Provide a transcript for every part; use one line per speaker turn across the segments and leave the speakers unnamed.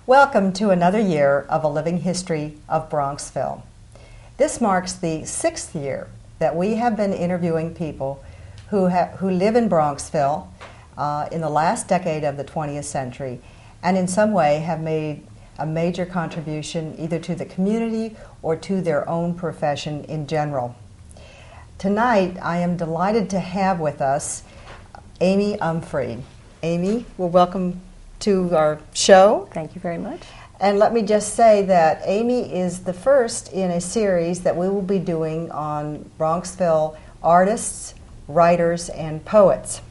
Welcome to another year of A Living History of Bronxville. This marks the 6th year that we have been interviewing people who live in Bronxville in the last decade of the 20th century and in some way have made a major contribution either to the community or to their own profession in general. Tonight, I am delighted to have with us Amy Unfried. Amy, well, welcome to our show.
Thank you very much.
And let me just say that Amy is the first in a series that we will be doing on Bronxville artists, writers, and poets.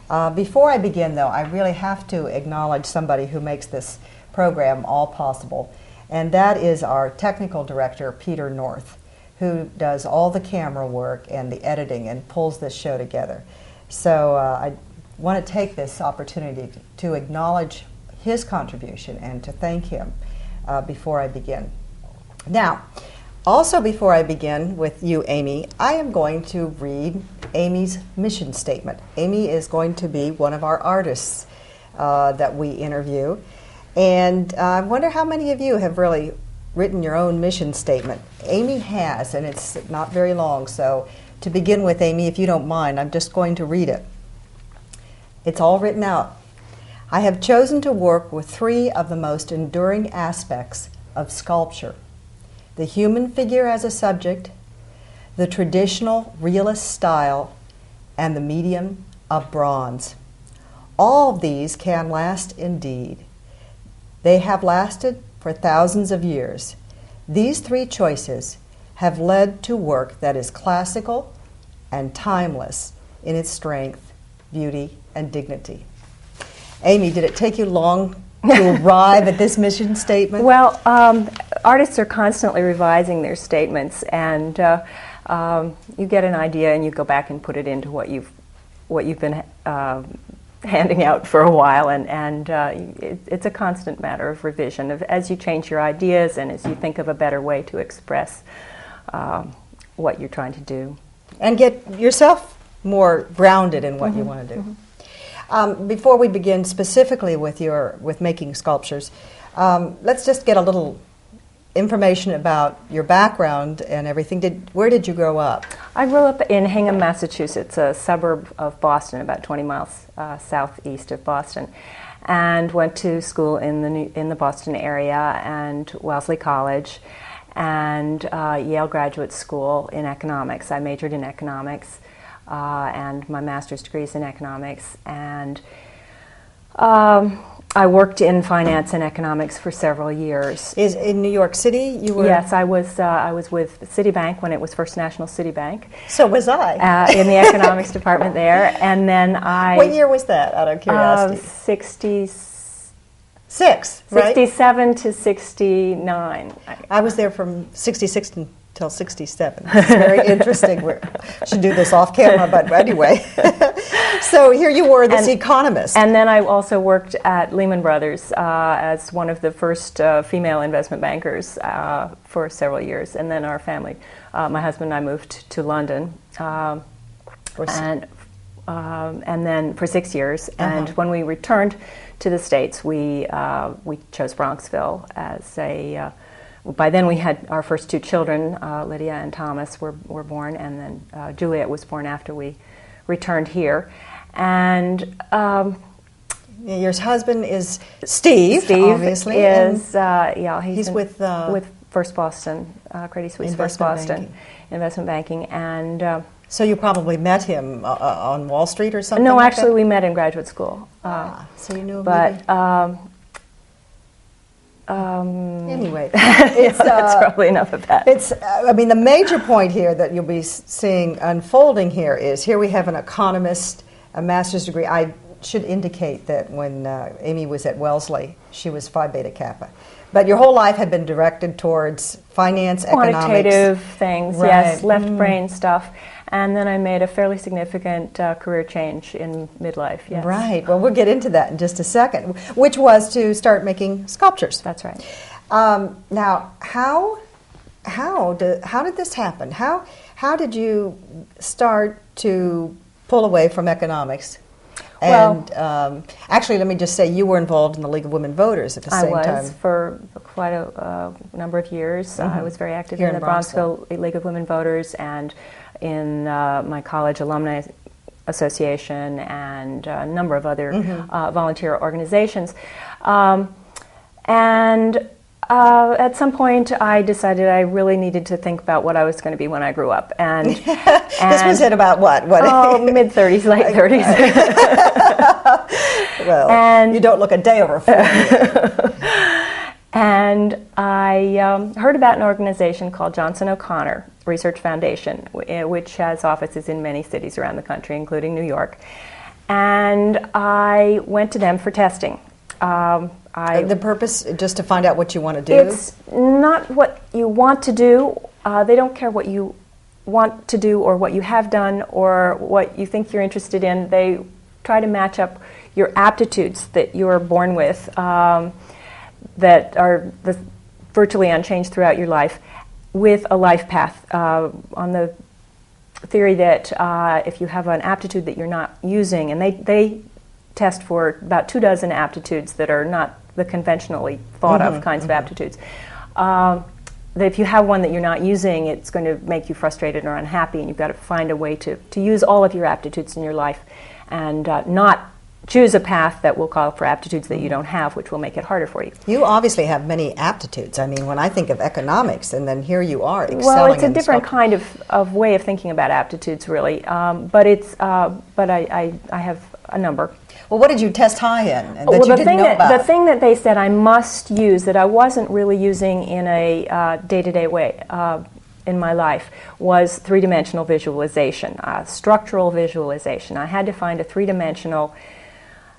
Before I begin, though, I really have to acknowledge somebody who makes this program all possible, and that is our technical director, Peter North, who does all the camera work and the editing and pulls this show together. So I want to take this opportunity to acknowledge his contribution and to thank him before I begin. Now, also before I begin with you, Amy, I am going to read Amy's mission statement. Amy is going to be one of our artists that we interview, and I wonder how many of you have really written your own mission statement. Amy has, and it's not very long, so to begin with, Amy, if you don't mind, I'm just going to read it. It's all written out. I have chosen to work with 3 of the most enduring aspects of sculpture: the human figure as a subject, the traditional realist style, and the medium of bronze. All of these can last indeed. They have lasted for thousands of years. These 3 choices have led to work that is classical and timeless in its strength, beauty, and dignity. Amy, did it take you long to arrive at this mission statement?
Well, artists are constantly revising their statements, and you get an idea and you go back and put it into what you've been handing out for a while, and it's a constant matter of revision as you change your ideas and as you think of a better way to express what you're trying to do. And
get yourself more grounded in what you want to do. Mm-hmm. Before we begin specifically with making sculptures, let's just get a little information about your background and everything. Where did you grow up?
I grew up in Hingham, Massachusetts, a suburb of Boston, about 20 miles southeast of Boston, and went to school in the Boston area and Wellesley College and Yale Graduate School in economics. I majored in economics. And my master's degree is in economics, and I worked in finance and economics for several years.
Is in New York City you were?
Yes, I was with Citibank when it was First National Citibank.
So was I.
In the economics department there, and then I.
What year was that, out of curiosity?
66, right? 67 to 69.
I was there from 66 until 67. It's very interesting. We should do this off camera, but anyway. So here you were, this economist.
And then I also worked at Lehman Brothers as one of the first female investment bankers for several years. And then our family, my husband and I moved to London, and then for 6 years. And when we returned to the States, we chose Bronxville as a. By then we had our first 2 children, Lydia and Thomas were born, and then Juliet was born after we returned here. And
your husband is Steve obviously.
He's with First Boston, Credit Suisse First Boston Investment Banking. And
so you probably met him on Wall Street or something?
No,
like
actually
that?
We met in graduate school.
So you knew him.
But
anyway,
that's probably enough of that.
I mean, the major point here that you'll be seeing unfolding here we have an economist, a master's degree. I should indicate that when Amy was at Wellesley, she was Phi Beta Kappa. But your whole life had been directed towards finance, economics.
Quantitative things,
right.
Yes, left brain stuff. And then I made a fairly significant career change in midlife, yes.
Right. Well, we'll get into that in just a second, which was to start making sculptures.
That's right.
Now, how did this happen? How did you start to pull away from economics And actually, let me just say, you were involved in the League of Women Voters at the same time.
I was for quite a number of years. I was very active
Here
in
in
the Bronxville League of Women Voters and in my college alumni association and a number of other volunteer organizations. At some point, I decided I really needed to think about what I was going to be when I grew up. And
this was at about what?
Oh, mid-30s, late 30s.
Well, and you don't look a day over 40.
And I heard about an organization called Johnson O'Connor Research Foundation, which has offices in many cities around the country, including New York. And I went to them for testing.
The purpose, just to find out what you want to do?
It's not what you want to do. They don't care what you want to do or what you have done or what you think you're interested in. They try to match up your aptitudes that you're born with that are virtually unchanged throughout your life with a life path on the theory that if you have an aptitude that you're not using, and they test for about 24 aptitudes that are not the conventionally thought of kinds of aptitudes. That if you have one that you're not using, it's going to make you frustrated or unhappy, and you've got to find a way to use all of your aptitudes in your life and not choose a path that will call for aptitudes that you don't have, which will make it harder for you.
You obviously have many aptitudes. I mean, when I think of economics, and then here you are excelling.
Well, it's a different kind of way of thinking about aptitudes, really. But I have a number.
Well, what did you test high in that you didn't know about?
The thing that they said I must use that I wasn't really using in a day-to-day way in my life was three-dimensional visualization, structural visualization. I had to find a three-dimensional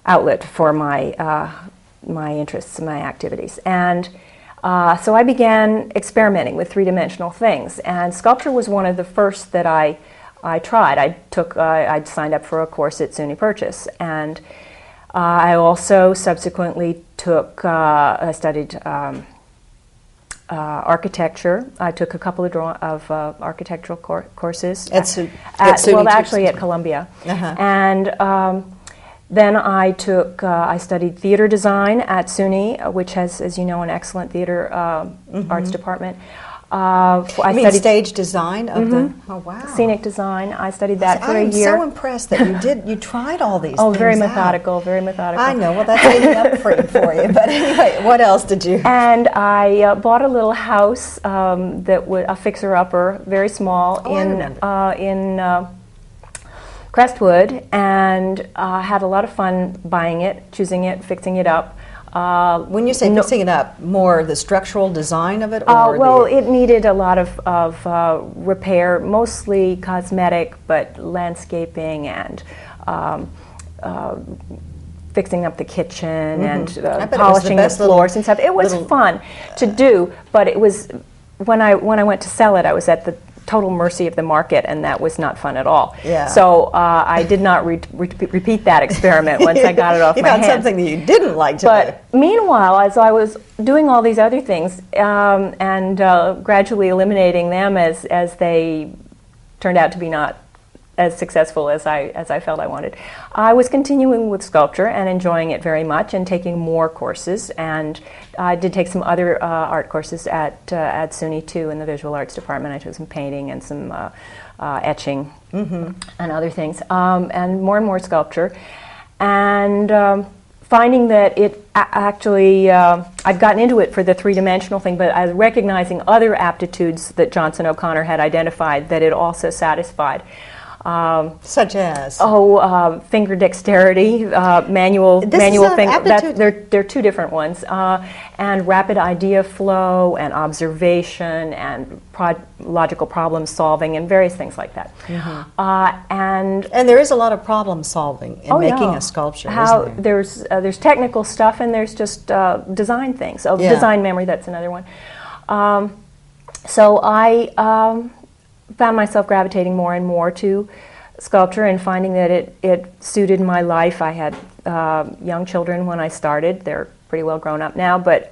outlet for my my interests and my activities. And so I began experimenting with three-dimensional things. And Sculptor was one of the first that I tried. I'd signed up for a course at SUNY Purchase, and I also subsequently I studied architecture. I took a couple of architectural courses
at SUNY.
Well, actually at Columbia, and then I studied theater design at SUNY, which has, as you know, an excellent theater arts department.
I mean stage design of the, oh wow.
Scenic design. I studied that for a year.
I'm so impressed that you tried all these things
very methodical, very methodical.
I know, well that's getting Unfried for you, but anyway, what else did you?
And I bought a little house that was a fixer-upper, very small, in Crestwood, and had a lot of fun buying it, choosing it, fixing it up.
When you say fixing it up, more the structural design of it?
Well, it needed a lot of repair, mostly cosmetic, but landscaping and fixing up the kitchen and polishing the floors and stuff. It was fun to do, but it was, when I went to sell it, I was at the total mercy of the market, and that was not fun at all. Yeah. So I did not repeat that experiment once I got it off my hands.
You found something that you didn't like to do.
But meanwhile, as I was doing all these other things and gradually eliminating them as they turned out to be not as successful as I felt I wanted, I was continuing with Sculpture and enjoying it very much and taking more courses. And I did take some other art courses at SUNY too in the visual arts department. I took some painting and some etching and other things, and more Sculpture. And finding that it actually, I'd gotten into it for the three-dimensional thing, but I was recognizing other aptitudes that Johnson O'Connor had identified that it also satisfied.
Such as?
Finger dexterity, manual finger. They're two different ones, and rapid idea flow, and observation, and logical problem solving, and various things like that. And
there is a lot of problem solving in making a sculpture. Isn't there?
There's technical stuff, and there's just design things. Design memory. That's another one. So I found myself gravitating more and more to Sculpture and finding that it suited my life. I had young children when I started. They're pretty well grown up now, but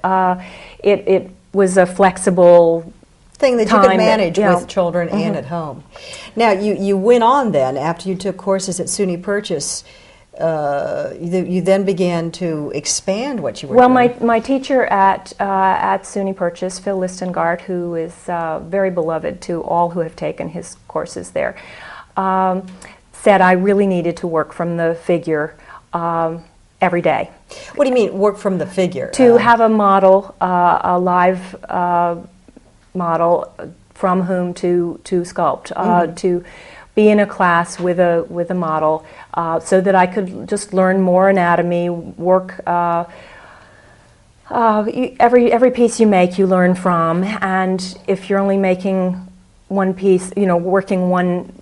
it was a flexible
thing that you could manage with children and at home. Now, you went on then, after you took courses at SUNY Purchase, you then began to expand what you were
Well,
doing.
my teacher at SUNY Purchase, Phil Listengart, who is very beloved to all who have taken his courses there, said I really needed to work from the figure every day.
What do you mean, work from the figure?
To have a model, a live model from whom to sculpt, to be in a class with a model, so that I could just learn more anatomy, work. Every piece you make, you learn from, and if you're only making one piece, working one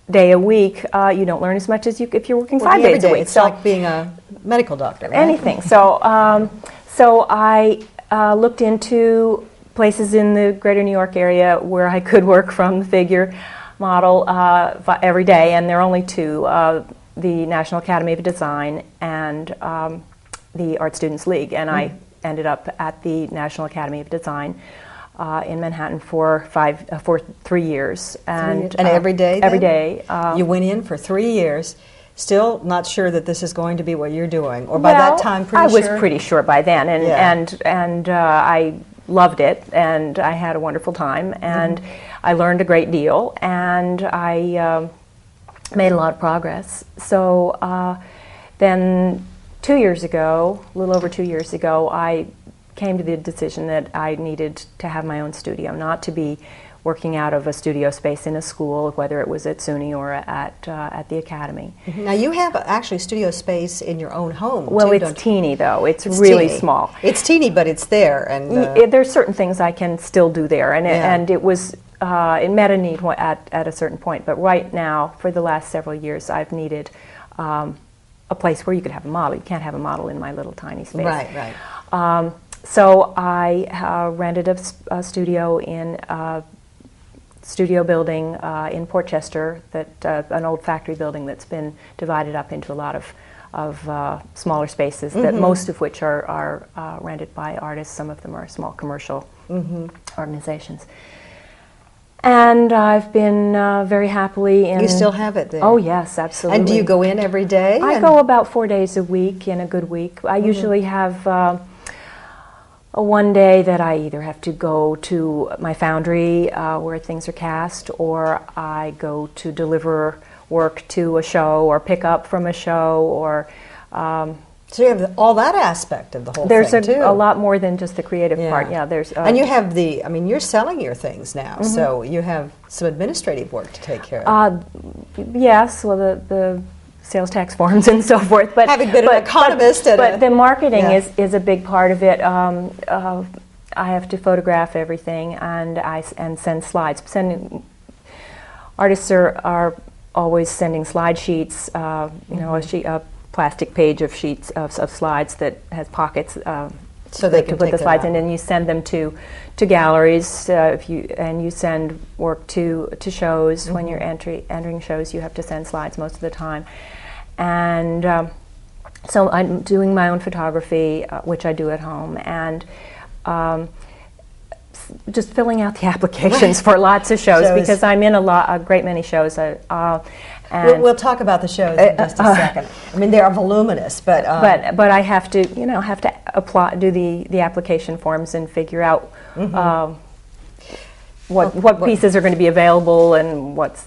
day a week, you don't learn as much as if you're working 5 days a week.
It's like being a medical doctor, right?
Anything. So I looked into places in the greater New York area where I could work from the figure model every day, and there are only two, the National Academy of Design and the Art Students League, and I ended up at the National Academy of Design in Manhattan for 3 years. And
every day then?
Every day.
You went in for 3 years, still not sure that this is going to be what you're doing, or by that time pretty sure?
I was pretty sure by then, and I loved it, and I had a wonderful time, and I learned a great deal, and I made a lot of progress. So then 2 years ago, a little over 2 years ago, I came to the decision that I needed to have my own studio, not to be working out of a studio space in a school, whether it was at SUNY or at the Academy.
Now you have actually studio space in your own home.
Well,
too,
it's teeny though. It's really
teeny.
small.
It's teeny, but it's there, and
there's certain things I can still do there, and it was it met a need at a certain point. But right now, for the last several years, I've needed a place where you could have a model. You can't have a model in my little tiny space.
Right.
So I rented a studio in studio building in Portchester, an old factory building that's been divided up into a lot of smaller spaces, that most of which are rented by artists. Some of them are small commercial organizations. And I've been very happily in...
You still have it there?
Oh, yes, absolutely.
And do you go in every day?
I go about 4 days a week in a good week. I usually have a one day that I either have to go to my foundry where things are cast, or I go to deliver work to a show or pick up from a show, or...
so you have all that aspect of the whole
there's
thing, too.
There's a lot more than just the creative part. Yeah, there's...
and you have you're selling your things now, so you have some administrative work to take care of.
Yes, well, the sales tax forms and so forth. But
having been an economist,
but the marketing is a big part of it. I have to photograph everything, and send slides. Artists are always sending slide sheets. A plastic page of sheets of slides that has pockets.
So they can
put the slides in, and you send them to galleries. You send work to shows. When you're entering shows, you have to send slides most of the time. And so I'm doing my own photography, which I do at home, and just filling out the applications for lots of shows, because I'm in a great many shows.
We'll talk about the shows in just a second. I mean, they are voluminous, but
I have to apply, do the application forms, and figure out what pieces are going to be available, and what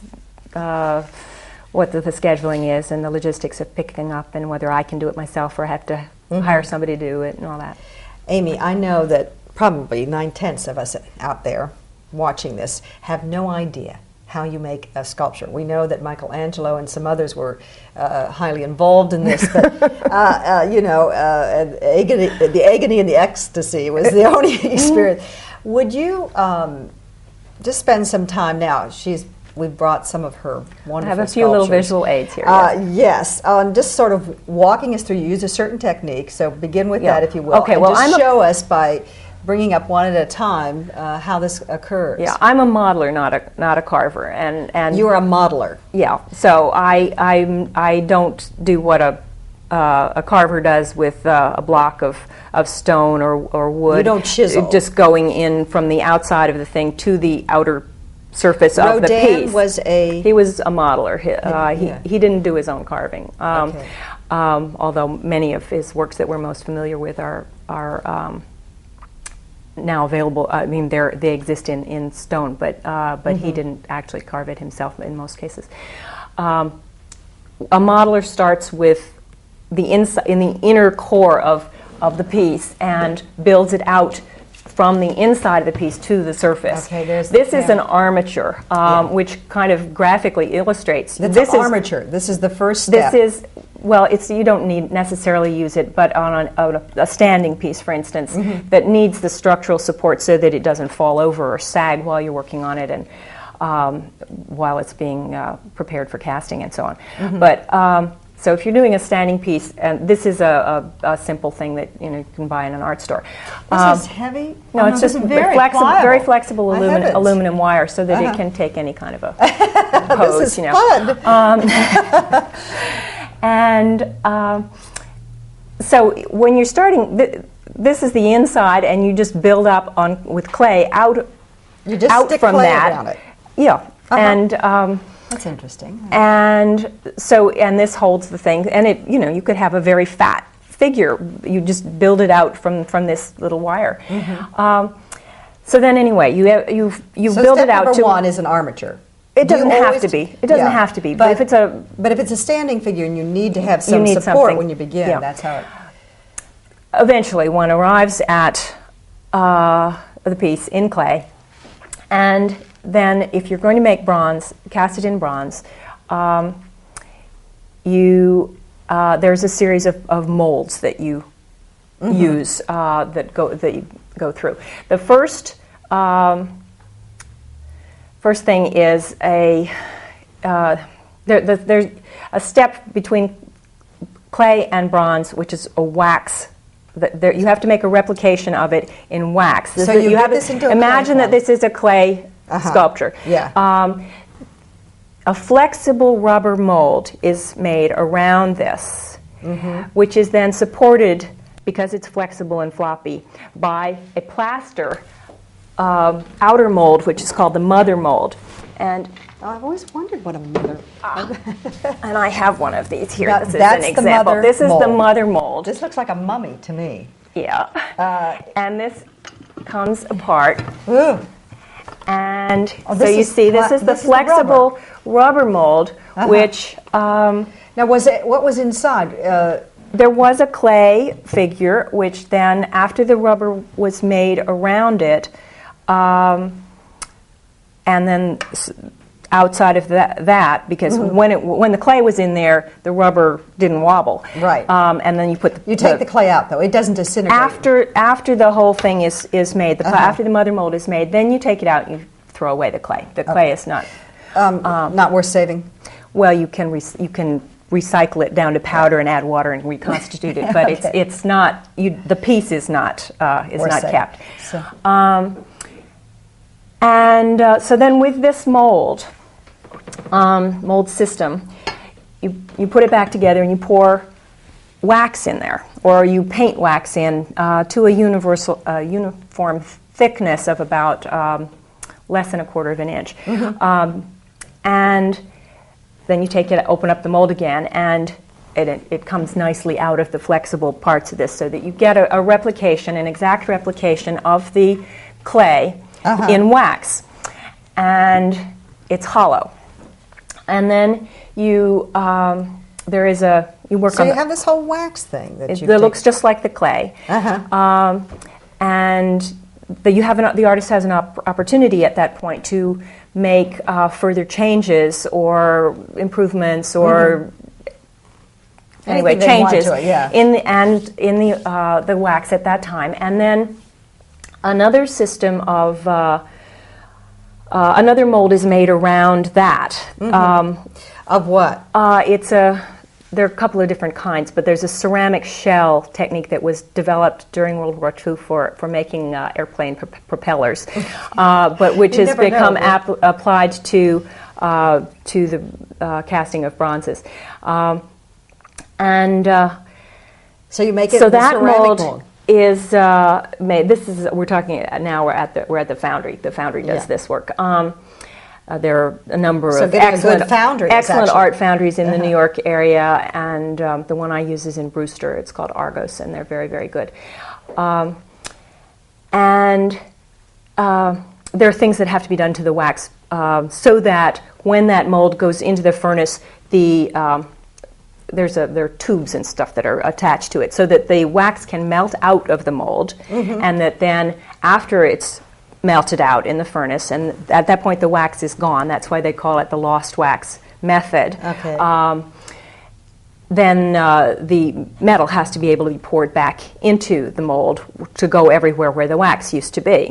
the scheduling is, and the logistics of picking up, and whether I can do it myself or have to hire somebody to do it, and all that.
Amy, I know that probably 9/10 of us out there watching this have no idea how you make a sculpture. We know that Michelangelo and some others were highly involved in this, but the agony and the ecstasy was the only experience. Would you just spend some time now? We've brought some of her wonderful
I have a few little visual aids here.
Yes, just sort of walking us through. You use a certain technique, so begin with that, if you will.
Okay,
and
well,
just show us by bringing up one at a time how this occurs.
Yeah, I'm a modeler, not a carver, and
you are a modeler.
Yeah, so I don't do what a carver does with a block of stone or wood.
You don't chisel.
Just going in from the outside of the thing to the outer surface of the piece.
He was a
modeler. He didn't do his own carving.
Okay.
although many of his works that we're most familiar with are now available. I mean, they exist in stone, but he didn't actually carve it himself in most cases. A modeler starts with the in the inner core of the piece and builds it out from the inside of the piece to the surface.
Okay,
this is an armature, which kind of graphically illustrates.
This is armature. This is the first step.
This is, well, you don't need necessarily use it, but on a standing piece, for instance, that needs the structural support so that it doesn't fall over or sag while you're working on it, and while it's being prepared for casting and so on. But so if you're doing a standing piece, and this is a simple thing that you can buy in an art store.
This is heavy?
No, it's just very flexible aluminum wire, so that it can take any kind of a pose.
This is fun.
And so when you're starting, this is the inside, and you just build up with clay out.
You just
out
stick
from
clay
that.
around it.
Yeah, and.
That's interesting.
And so, and this holds the thing, and you could have a very fat figure. You just build it out from this little wire. So then, anyway, you build it out.
Number one is an armature.
It doesn't have to be. It doesn't have to be. But if it's
a standing figure, and you need to have some support when you begin. That's how it.
Eventually, one arrives at the piece in clay, and then if you're going to make bronze, cast it in bronze, there's a series of molds that you use that you go through. The first thing is there's a step between clay and bronze, which is a wax. You have to make a replication of it in wax.
So you have this into
imagine that this is a clay sculpture.
Yeah.
A flexible rubber mold is made around this, which is then supported, because it's flexible and floppy, by a plaster outer mold, which is called the mother mold. And
I've always wondered what a mother.
And I have one of these here. This is
that's
an example. This is the mother mold.
This looks like a mummy to me.
Yeah. And this comes apart.
Ooh.
And so you see, this is the flexible rubber mold, which...
now, what was inside?
There was a clay figure, which then, after the rubber was made around it, and then outside of that, because when the clay was in there, the rubber didn't wobble.
Right.
And then you
take the clay out, though. It doesn't disintegrate.
After the whole thing is made, after the mother mold is made, then you take it out and you throw away the clay. The clay is not
worth saving.
Well, you can recycle it down to powder and add water and reconstitute it, but it's not. The piece is not kept. So. So then with this mold system, you put it back together and you pour wax in there, or you paint wax in to a uniform thickness of about less than 1/4 of an inch. And then you take it, open up the mold again, and it comes nicely out of the flexible parts of this, so that you get an exact replication of the clay in wax, and it's hollow. And then you work on.
So you have this whole wax thing that
looks just like the clay, and the artist has an opportunity at that point to make further changes or improvements or changes in the wax at that time. And then another system of another mold is made around that.
Of what?
There are a couple of different kinds, but there's a ceramic shell technique that was developed during World War II for making airplane propellers, but which has become applied to the casting of bronzes. So
you make it.
So that mold is made. We're talking now. We're at the foundry. The foundry does this work. There are a number
So
of
getting a good foundry is
excellent
actually-
art foundries in the New York area, and the one I use is in Brewster. It's called Argos, and they're very, very good. There are things that have to be done to the wax so that when that mold goes into the furnace, there are tubes and stuff that are attached to it, so that the wax can melt out of the mold, and that then after it's melted out in the furnace, and at that point the wax is gone. That's why they call it the lost wax method.
Okay.
Then the metal has to be able to be poured back into the mold to go everywhere where the wax used to be.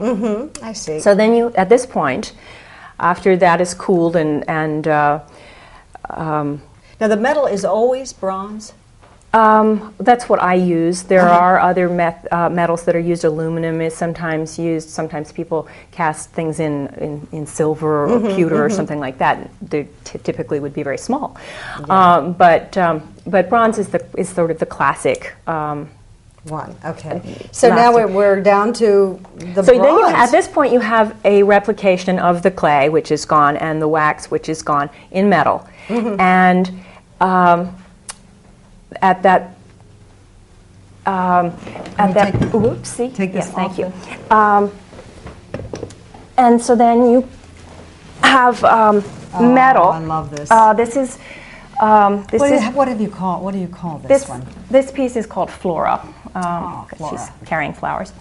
I see.
So then you, at this point, after that is cooled
Now the metal is always bronze?
that's what I use. There are other metals that are used. Aluminum is sometimes used. Sometimes people cast things in silver or pewter or something like that. They typically would be very small. Yeah. But bronze is sort of the classic
one. Okay. So now we're down to the bronze.
Then at this point you have a replication of the clay, which is gone, and the wax, which is gone, in metal. And at that whoopsie.
Take this
off. Thank you. And so then you have metal.
I love this.
This is
what do you call this one?
This piece is called Flora.
Flora.
She's carrying flowers.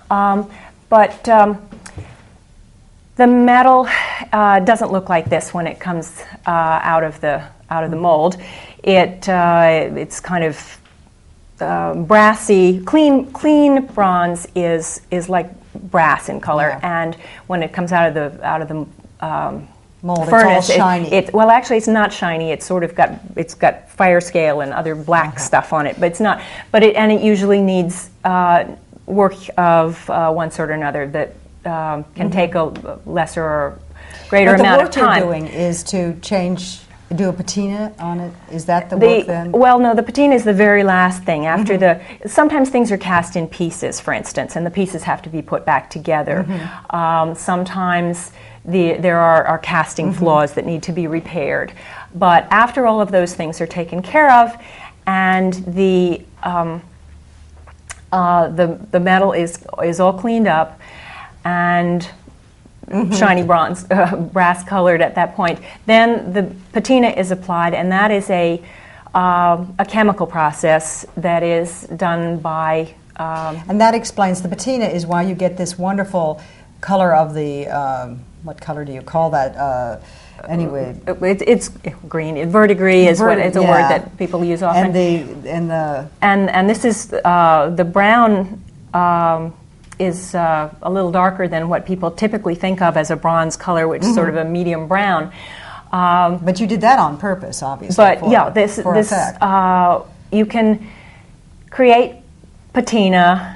But the metal doesn't look like this when it comes out of the mold. It's kind of brassy. Clean bronze is like brass in color, and when it comes out of the
mold,
furnace,
it's all shiny.
Actually, it's not shiny. It's sort of got fire scale and other black stuff on it, but it's not. And it usually needs work of one sort or another that can take a lesser or greater amount of time.
What the work you're doing is to do a patina on it. Is that the work then?
Well, no, the patina is the very last thing. After sometimes things are cast in pieces, for instance, and the pieces have to be put back together. Sometimes there are casting flaws that need to be repaired. But after all of those things are taken care of, and the metal is all cleaned up and shiny bronze, brass colored at that point, then the patina is applied, and that is a chemical process that is done by...
and that explains, the patina is why you get this wonderful color of the... what color do you call that? Anyway,
it's green. Verdigris is a word that people use often. And this is the brown is a little darker than what people typically think of as a bronze color, which is sort of a medium brown.
But you did that on purpose, obviously.
But this you can create patina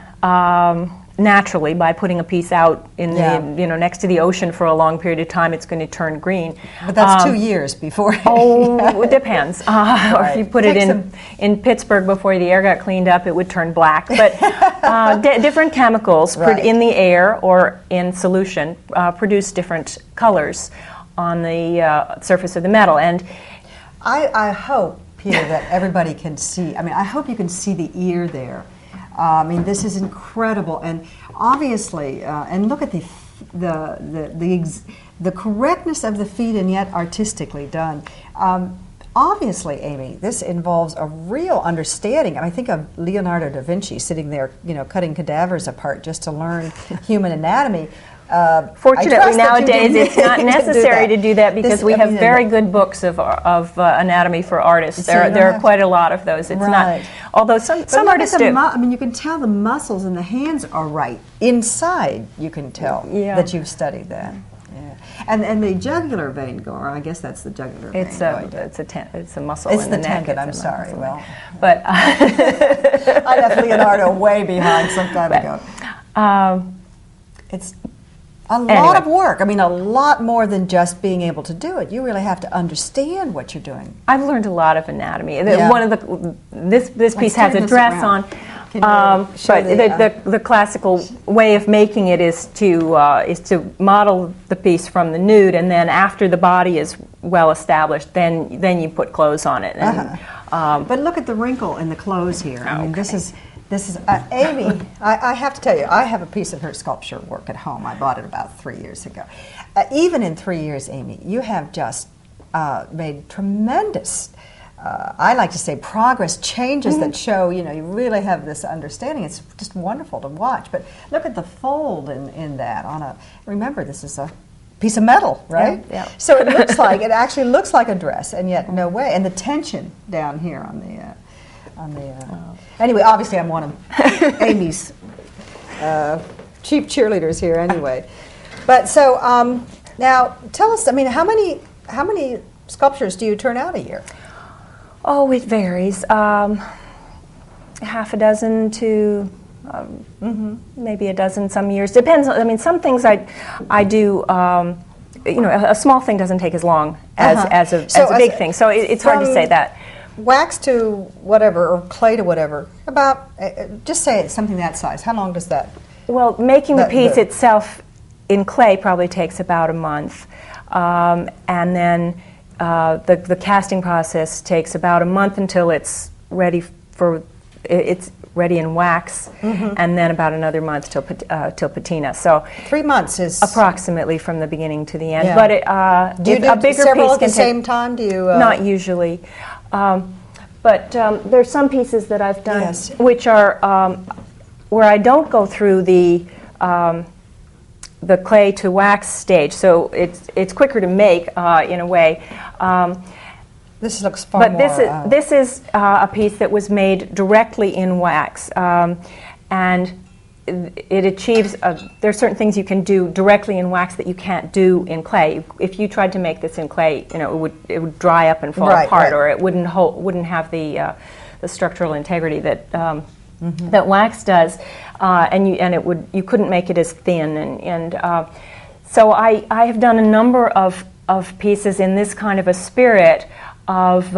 naturally by putting a piece out in next to the ocean for a long period of time. It's going to turn green.
But that's 2 years before.
It depends. Or if you put it in Pittsburgh before the air got cleaned up, it would turn black. But different chemicals in the air or in solution produce different colors on the surface of the metal. And
I hope, Peter, that everybody can see. I mean, I hope you can see the ear there. I mean, this is incredible, and obviously, and look at the correctness of the feet, and yet artistically done. Obviously, Amy, this involves a real understanding. I think of Leonardo da Vinci sitting there, cutting cadavers apart just to learn human anatomy.
Fortunately, nowadays it's not necessary to do that because we have very good books of anatomy for artists. There are quite a lot of those. It's not, although some artists do.
I mean, you can tell the muscles in the hands are right. Inside, you can tell that you've studied that. Yeah. And the jugular vein, or I guess that's the jugular vein.
It's a muscle in the neck.
Tendon, I'm sorry. Well,
but
I left Leonardo way behind some time ago. It's a lot of work. I mean, a lot more than just being able to do it. You really have to understand what you're doing.
I've learned a lot of anatomy. One of this piece has a dress on.
Can you show
but the classical way of making it is to model the piece from the nude, and then after the body is well established, then you put clothes on it. And,
but look at the wrinkle in the clothes here. I mean, this is Amy. I have to tell you, I have a piece of her sculpture work at home. I bought it about 3 years ago. Even in 3 years, Amy, you have just made tremendous. I like to say progress, changes that show, you really have this understanding. It's just wonderful to watch. But look at the fold in that. Remember, this is a piece of metal, right?
Yeah.
So it actually looks like a dress, and yet no way. And the tension down here on the. Anyway, obviously I'm one of Amy's chief cheerleaders here. Anyway, but so now tell us. I mean, how many sculptures do you turn out a year?
Oh, it varies. Half a dozen to maybe a dozen some years. Depends. I mean, some things I do. A small thing doesn't take as long as a big thing. So it's hard to say that.
Wax to whatever, or clay to whatever. About just say it's something that size. How long does that?
Well, making the piece itself in clay probably takes about a month, and then. The casting process takes about a month until it's ready in wax, and then about another month till patina. So
3 months is
approximately from the beginning to the end.
Yeah.
But
do you do
a bigger
several
piece
at the
can
same time? Do you?
Not usually, but there's some pieces that I've done which are where I don't go through the clay to wax stage, so it's quicker to make in a way.
This looks far more.
But this is a piece that was made directly in wax, and it achieves. There are certain things you can do directly in wax that you can't do in clay. If you tried to make this in clay, it would dry up and fall apart, or it wouldn't have the structural integrity that. That wax does, and you couldn't make it as thin, and so I have done a number of pieces in this kind of a spirit of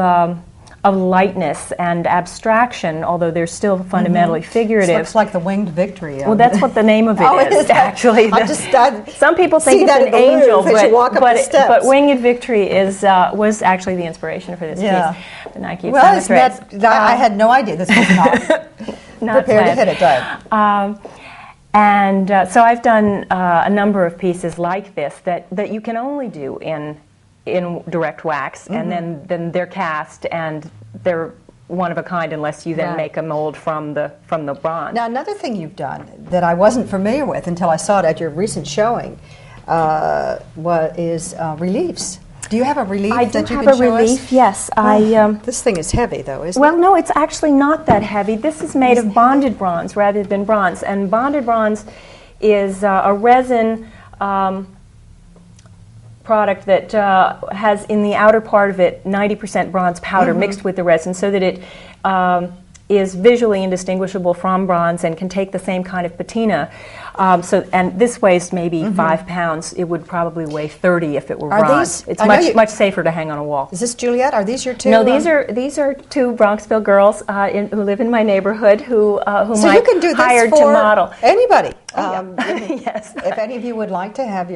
lightness and abstraction, although they're still fundamentally figurative.
This looks like the Winged Victory.
Well, that's what the name of it is actually. Some people think it's an angel, but Winged Victory was actually the inspiration for this piece. The Nike
I had no idea this was not prepared to hit it.
So I've done a number of pieces like this that you can only do in direct wax, and then they're cast and they're one of a kind unless you then make a mold from the bronze.
Now, another thing you've done that I wasn't familiar with until I saw it at your recent showing is reliefs. Do you have a relief that you can show us?
I do have a relief, yes.
This thing is heavy, though, isn't it?
Well, no, it's actually not that heavy. This is made of bonded bronze rather than bronze, and bonded bronze is a resin product that has in the outer part of it 90% bronze powder mixed with the resin, so that it is visually indistinguishable from bronze and can take the same kind of patina. And this weighs maybe 5 pounds. It would probably weigh 30 if it were bronze. It's much safer to hang on a wall.
Is this Juliet? Are these your two?
No, these are two Bronxville girls who live in my neighborhood whom I hired to model.
Anybody.
Yes.
If any of you would like to have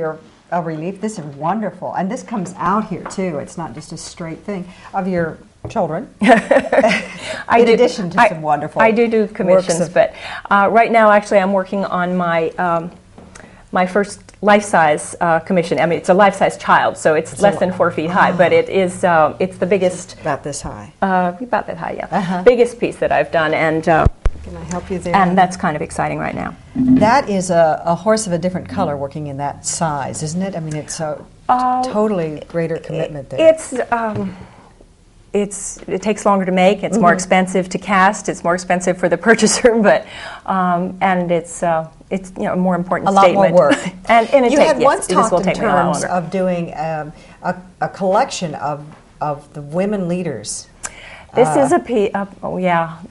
a relief, this is wonderful. And this comes out here, too. It's not just a straight thing of your children. In addition to some wonderful
I do commissions, but right now, actually, I'm working on my first life-size commission. I mean, it's a life-size child, so it's less than 4 feet high, but it's the biggest.
About this high.
About that high, yeah. Biggest piece that I've done, and
can I help you there?
And that's kind of exciting right now.
That is a horse of a different color working in that size, isn't it? I mean, it's a totally greater commitment there.
It takes longer to make. It's more expensive to cast. It's more expensive for the purchaser, but and it's a more important statement.
A lot more work.
and
you had once talked in terms of doing a collection of the women leaders.
This is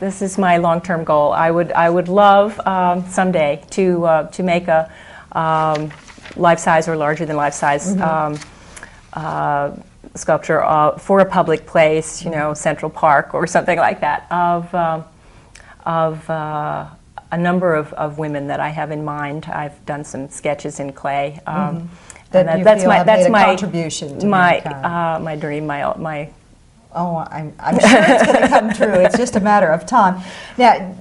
this is my long-term goal. I would love someday to make a life-size or larger than life-size sculpture for a public place, Central Park or something like that, a number of women that I have in mind. I've done some sketches in clay.
That you
that's
feel
my
have
that's
made a
my
contribution to
my
mankind.
my dream. My
Oh, I'm sure it's going to come true. It's just a matter of time. Now,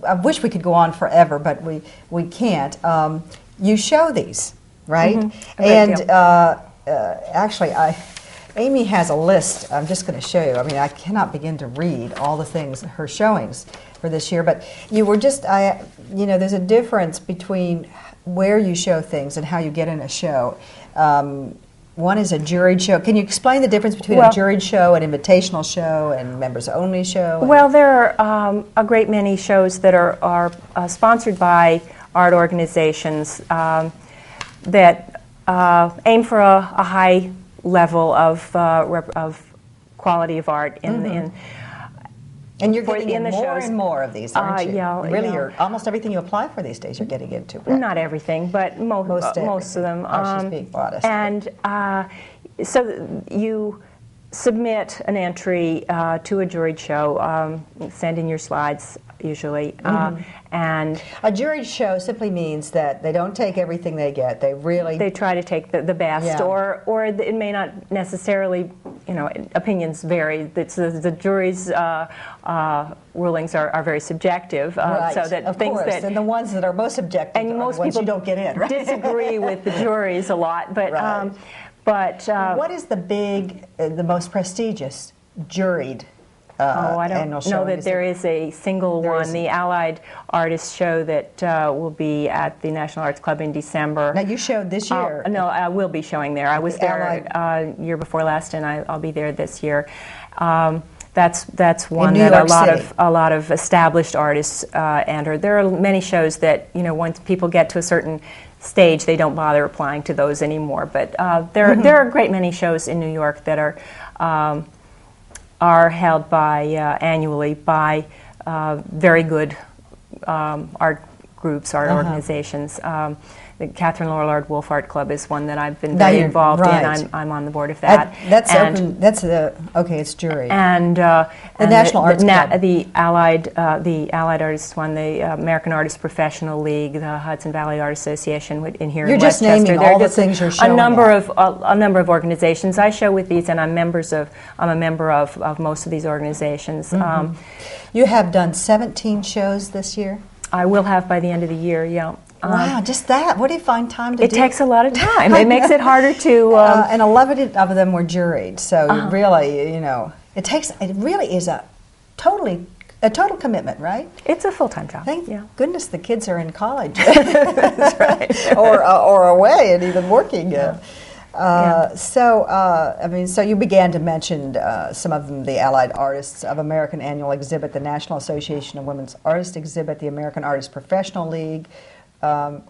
I wish we could go on forever, but we can't. You show these, right?
Mm-hmm.
And actually, Amy has a list. I'm just going to show you. I mean, I cannot begin to read all the things, her showings for this year. But you were just, there's a difference between where you show things and how you get in a show. One is a juried show. Can you explain the difference between a juried show, an invitational show, and members-only show?
Well, there are a great many shows that are sponsored by art organizations that aim for a high level of quality of art in
and you're getting in more
shows.
And more of these, aren't you?
Yeah,
really, almost everything you apply for these days, you're getting into. Correct?
Not everything, but most of them.
She's being modest.
And so you submit an entry to a juried show, send in your slides usually, and
a juried show simply means that they don't take everything they get. They
try to take the best, or it may not necessarily. Opinions vary. The jury's rulings are very subjective,
right.
So that
of
things
course.
that
and the ones that are most objective
and
are
most
the ones
people
you don't get in. Right?
disagree with the juries a lot, but
right. What is the most prestigious juried?
I don't know that there is a single one. The Allied Artists Show that will be at the National Arts Club in December.
Now, you showed this year.
No, I will be showing there. I was there year before last, and I'll be there this year. That's one that a lot of established artists enter. There are many shows that once people get to a certain stage, they don't bother applying to those anymore. But there are a great many shows in New York that are held annually by very good art groups, art organizations. The Catherine Lorillard Wolf Art Club is one that I've been very involved in. I'm on the board of that.
It's jury.
And
the National Arts Club.
The Allied Artists one, the American Artists Professional League, the Hudson Valley Art Association in here in Westchester.
You're just naming all the things you're showing.
A number of organizations. I show with these, and I'm a member of most of these organizations.
You have done 17 shows this year?
I will have by the end of the year, yeah.
Wow, just that. What do you find time to do?
It takes a lot of time. It makes it harder to...
and 11 of them were juried, so really, it really is a total commitment, right?
It's a full-time job.
Thank
yeah.
goodness the kids are in college. That's right. or away and even working. So you began to mention some of them, the Allied Artists of American Annual Exhibit, the National Association of Women's Artists Exhibit, the American Artists Professional League,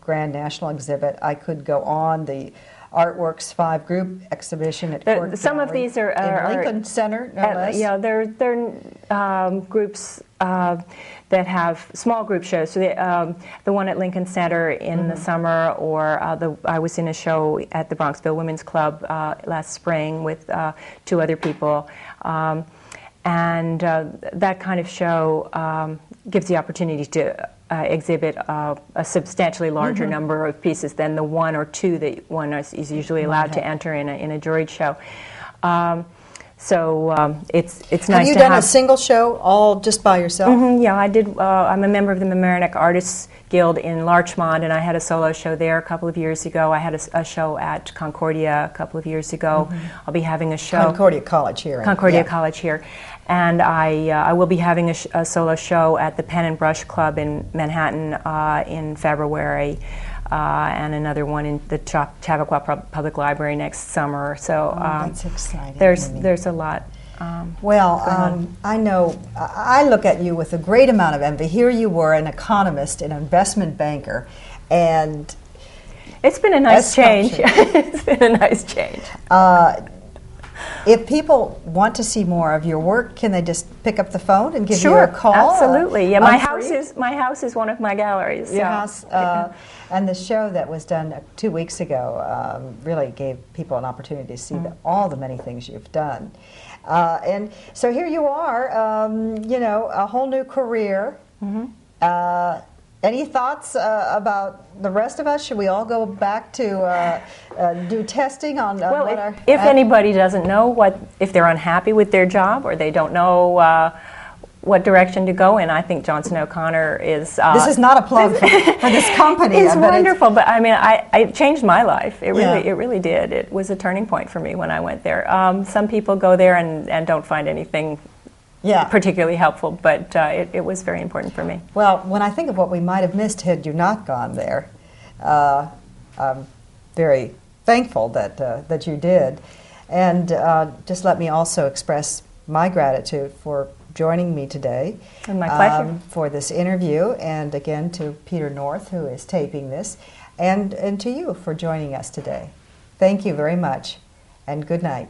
Grand National Exhibit. I could go on. The Artworks 5 group exhibition at Court
some
Gallery
of these are
in Lincoln Center, no less.
Yeah, they're groups that have small group shows. So the one at Lincoln Center in the summer, or I was in a show at the Bronxville Women's Club last spring with 2 other people. And that kind of show gives the opportunity to exhibit a substantially larger number of pieces than the 1 or 2 that one is usually allowed to enter in a juried show. So it's nice to have.
Have you done a single show all just by yourself?
Yeah, I did. I'm a member of the Mamaroneck Artists Guild in Larchmont, and I had a solo show there a couple of years ago. I had a show at Concordia a couple of years ago. I'll be having a show.
Concordia College here.
College here. And I will be having a solo show at the Pen and Brush Club in Manhattan in February, and another one in the Chappaqua Public Library next summer. So
that's exciting.
There's a lot.
I know. I look at you with a great amount of envy. Here you were, an economist, an investment banker, and
it's been a nice change. It's been a nice change.
If people want to see more of your work, can they just pick up the phone and give you a call?
Absolutely. Yeah, my house is one of my galleries.
Your house, and the show that was done 2 weeks ago really gave people an opportunity to see all the many things you've done. And so here you are, a whole new career Any thoughts about the rest of us? Should we all go back to do testing on
Well,
what our...
if anybody doesn't know if they're unhappy with their job or they don't know what direction to go in, I think Johnson O'Connor is...
this is not a plug for this company.
It's wonderful, but I mean, it changed my life. It really did. It was a turning point for me when I went there. Some people go there and don't find anything particularly helpful, but it was very important for me.
Well, when I think of what we might have missed had you not gone there, I'm very thankful that you did. And just let me also express my gratitude for joining me today.
And my pleasure.
For this interview, and again to Peter North, who is taping this, and to you for joining us today. Thank you very much, and good night.